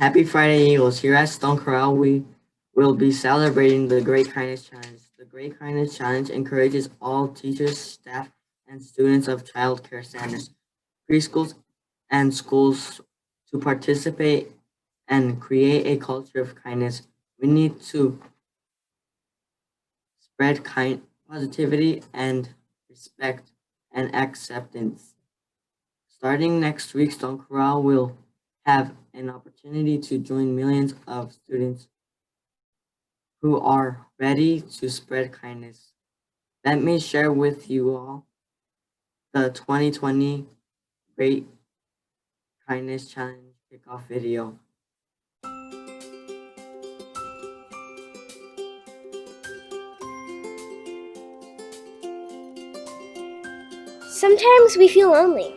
Happy Friday, Eagles. Here at Stone Corral, we will be celebrating the Great Kindness Challenge. The Great Kindness Challenge encourages all teachers, staff, and students of child care centers, preschools, and schools to participate and create a culture of kindness. We need to spread positivity and respect and acceptance. Starting next week, Stone Corral will have an opportunity to join millions of students who are ready to spread kindness. Let me share with you all the 2020 Great Kindness Challenge kickoff video. Sometimes we feel lonely.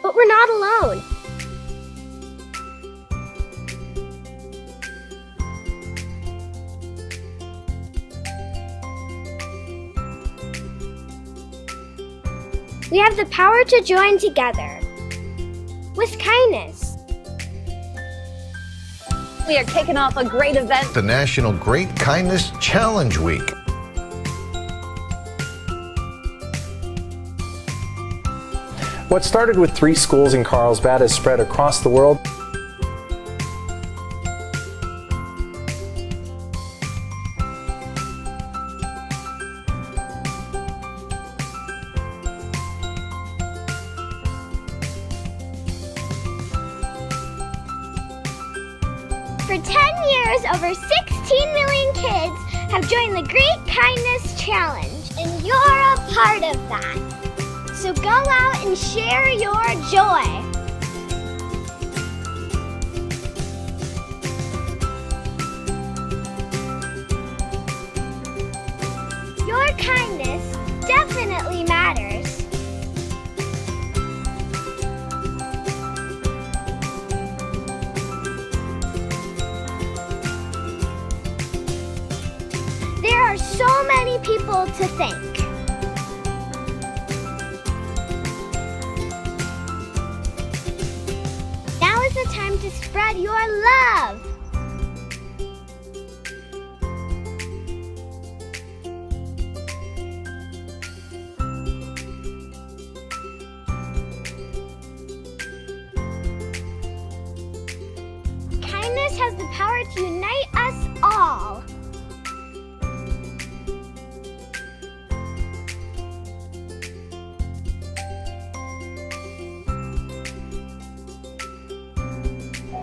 But we're not alone. We have the power to join together with kindness. We are kicking off a great event. The National Great Kindness Challenge Week. What started with 3 schools in Carlsbad has spread across the world. For 10 years, over 16 million kids have joined the Great Kindness Challenge, and you're a part of that. So go out and share your joy. Your kindness definitely matters. There are so many people to thank. Now is the time to spread your love. Kindness has the power to unite us all.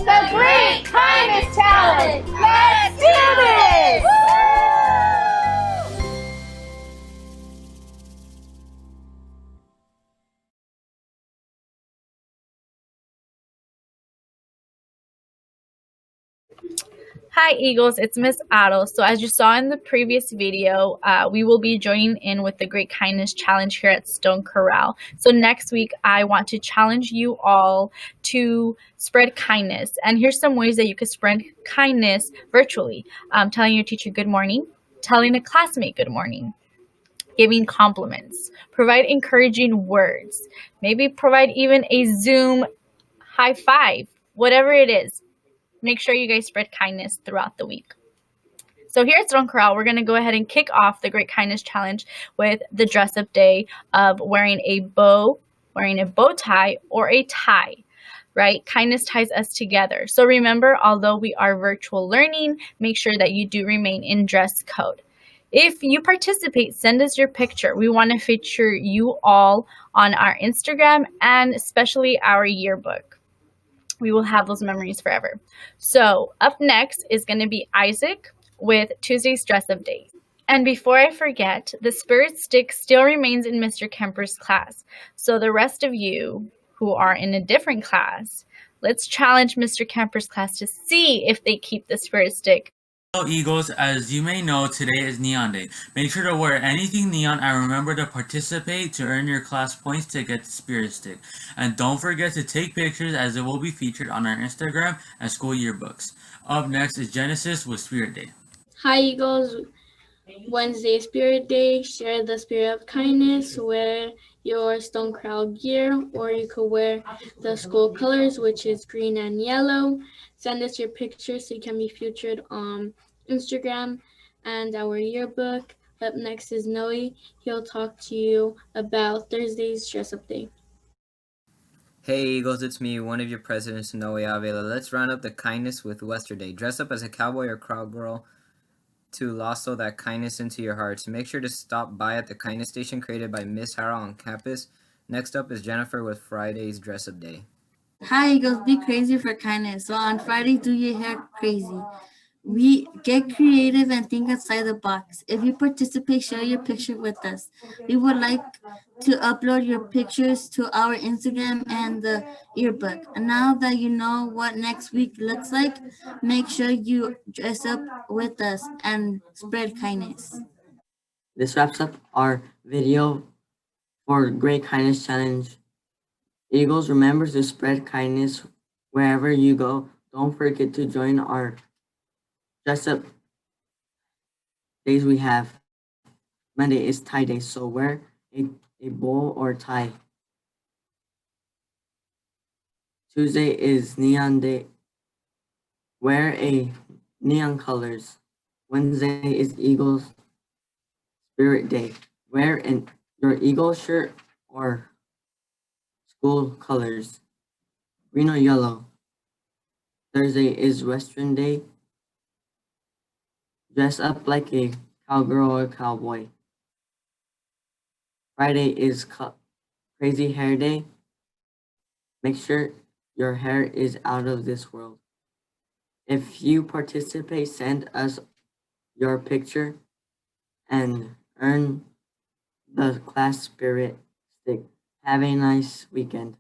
The Great Kindness Challenge! Let's do this! Hi Eagles, it's Miss Otto. So as you saw in the previous video, we will be joining in with the Great Kindness Challenge here at Stone Corral. So next week, I want to challenge you all to spread kindness. And here's some ways that you could spread kindness virtually. Telling your teacher good morning, telling a classmate good morning, giving compliments, provide encouraging words, maybe provide even a Zoom high five, whatever it is. Make sure you guys spread kindness throughout the week. So here at Stone Corral, we're going to go ahead and kick off the Great Kindness Challenge with the dress-up day of wearing a bow tie, or a tie, right? Kindness ties us together. So remember, although we are virtual learning, make sure that you do remain in dress code. If you participate, send us your picture. We want to feature you all on our Instagram and especially our yearbook. We will have those memories forever. So up next is going to be Isaac with Tuesday's dress-up day. And before I forget, the spirit stick still remains in Mr. Kemper's class. So the rest of you who are in a different class, let's challenge Mr. Kemper's class to see if they keep the spirit stick. Hello Eagles, as you may know, today is Neon Day. Make sure to wear anything neon and remember to participate to earn your class points to get the spirit stick. And don't forget to take pictures as it will be featured on our Instagram and school yearbooks. Up next is Genesis with Spirit Day. Hi Eagles, Wednesday, Spirit Day. Share the spirit of kindness. Wear your Stone Corral gear, or you could wear the school colors, which is green and yellow. Send us your pictures so you can be featured on Instagram and our yearbook. Up next is Noe. He'll talk to you about Thursday's dress up day. Hey Eagles, it's me, one of your presidents, Noe Avila. Let's round up the kindness with Westerday. Dress up as a cowboy or cowgirl to lasso that kindness into your hearts. Make sure to stop by at the kindness station created by Miss Hara on campus. Next up is Jennifer with Friday's dress up day. Hi Eagles, be crazy for kindness. So on Friday, do your hair crazy. We get creative and think outside the box. If you participate, share your picture with us. We would like to upload your pictures to our Instagram and the yearbook. And now that you know what next week looks like, make sure you dress up with us and spread kindness. This wraps up our video for Great Kindness Challenge. Eagles, remember to spread kindness wherever you go. Don't forget to join our dress up days we have. Monday is tie day, so wear a bow or tie. Tuesday is neon day. Wear a neon colors. Wednesday is Eagles Spirit Day. Wear your Eagle shirt or school colors, green or yellow. Thursday is Western Day. Dress up like a cowgirl or cowboy. Friday is Crazy Hair Day. Make sure your hair is out of this world. If you participate, send us your picture and earn the class spirit stick. Have a nice weekend.